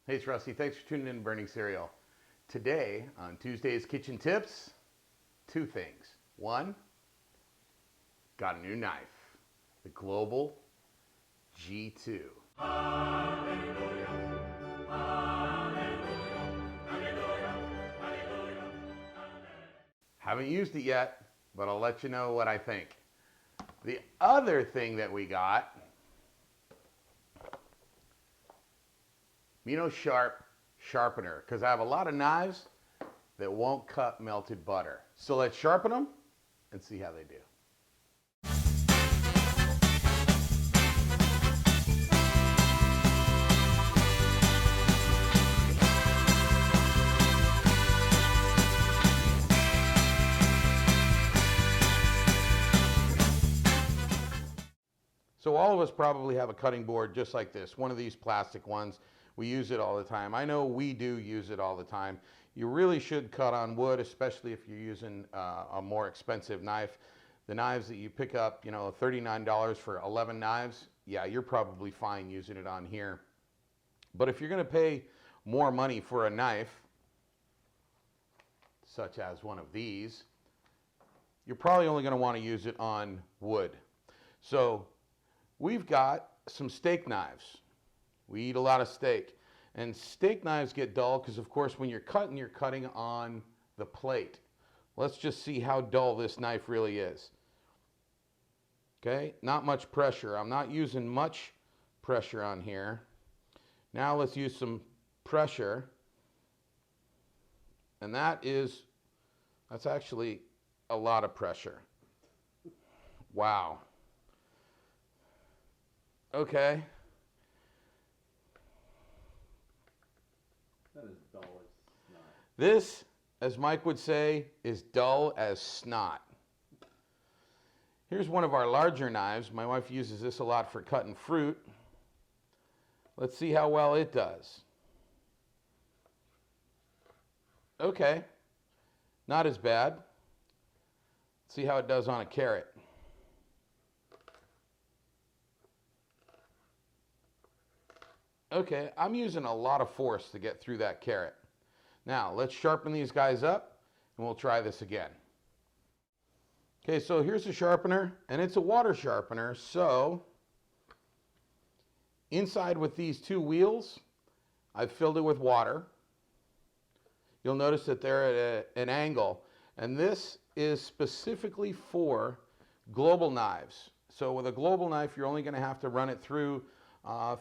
Hey, it's Rusty. Thanks for tuning in to Burning Cereal. Today, on Tuesday's Kitchen Tips, two things. One, got a new knife, the Global G2. Haven't used it yet, but I'll let you know what I think. The other thing that we got, Mino Sharpener, because I have a lot of knives that won't cut melted butter. So let's sharpen them and see how they do. So all of us probably have a cutting board just like this, one of these plastic ones. We use it all the time. I know we do use it all the time. You really should cut on wood, especially if you're using a more expensive knife. The knives that you pick up, you know, $39 for 11 knives, yeah, you're probably fine using it on here. But if you're going to pay more money for a knife, such as one of these, you're probably only going to want to use it on wood. So we've got some steak knives. We eat a lot of steak. And steak knives get dull because, of course, when you're cutting on the plate. Let's just see how dull this knife really is. Okay, not much pressure. I'm not using much pressure on here. Now let's use some pressure. And that's actually a lot of pressure. Wow. Okay. That is dull as snot. This, as Mike would say, is dull as snot. Here's one of our larger knives. My wife uses this a lot for cutting fruit. Let's see how well it does. Okay, not as bad. Let's see how it does on a carrot. Okay, I'm using a lot of force to get through that carrot. Now, let's sharpen these guys up, and we'll try this again. Okay, so here's a sharpener, and it's a water sharpener, so inside with these two wheels, I've filled it with water. You'll notice that they're at an angle, and this is specifically for global knives. So with a global knife, you're only going to have to run it through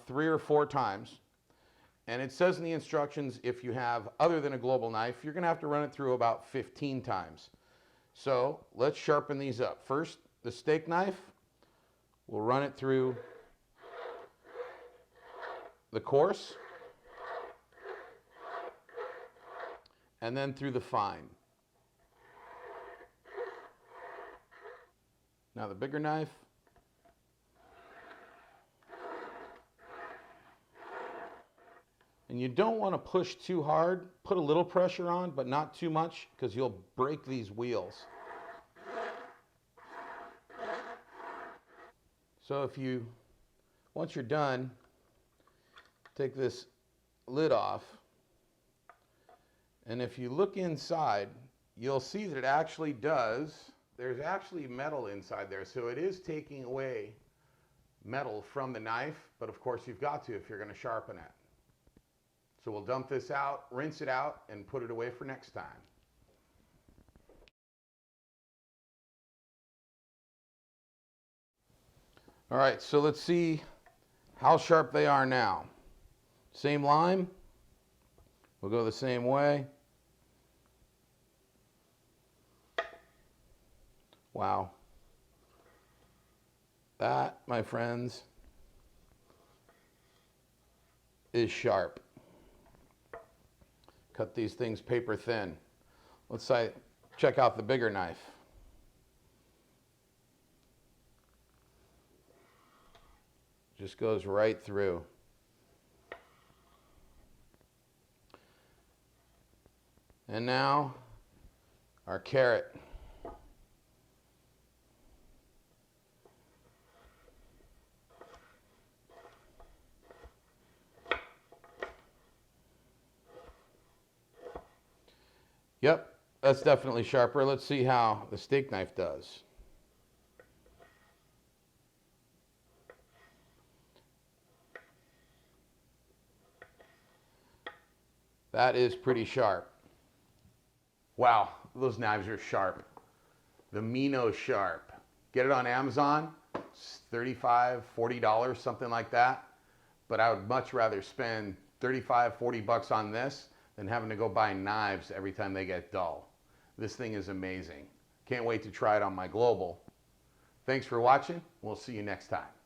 3 or 4 times. And it says in the instructions, if you have other than a global knife, you're going to have to run it through about 15 times. So let's sharpen these up. First, the steak knife, we'll run it through the coarse, and then through the fine. Now the bigger knife, and you don't want to push too hard. Put a little pressure on, but not too much, because you'll break these wheels. So once you're done, take this lid off. And if you look inside, you'll see that it actually does. There's actually metal inside there, so it is taking away metal from the knife, but of course you've got to if you're going to sharpen it. So we'll dump this out, rinse it out, and put it away for next time. All right, so let's see how sharp they are now. Same line. We'll go the same way. Wow. That, my friends, is sharp. Cut these things paper thin. Let's check out the bigger knife. Just goes right through. And now our carrot. Yep, that's definitely sharper. Let's see how the steak knife does. That is pretty sharp. Wow, those knives are sharp. The Mino Sharp. Get it on Amazon. It's $35, $40, something like that. But I would much rather spend 35, 40 bucks on this than having to go buy knives every time they get dull. This thing is amazing. Can't wait to try it on my Global. Thanks for watching. We'll see you next time.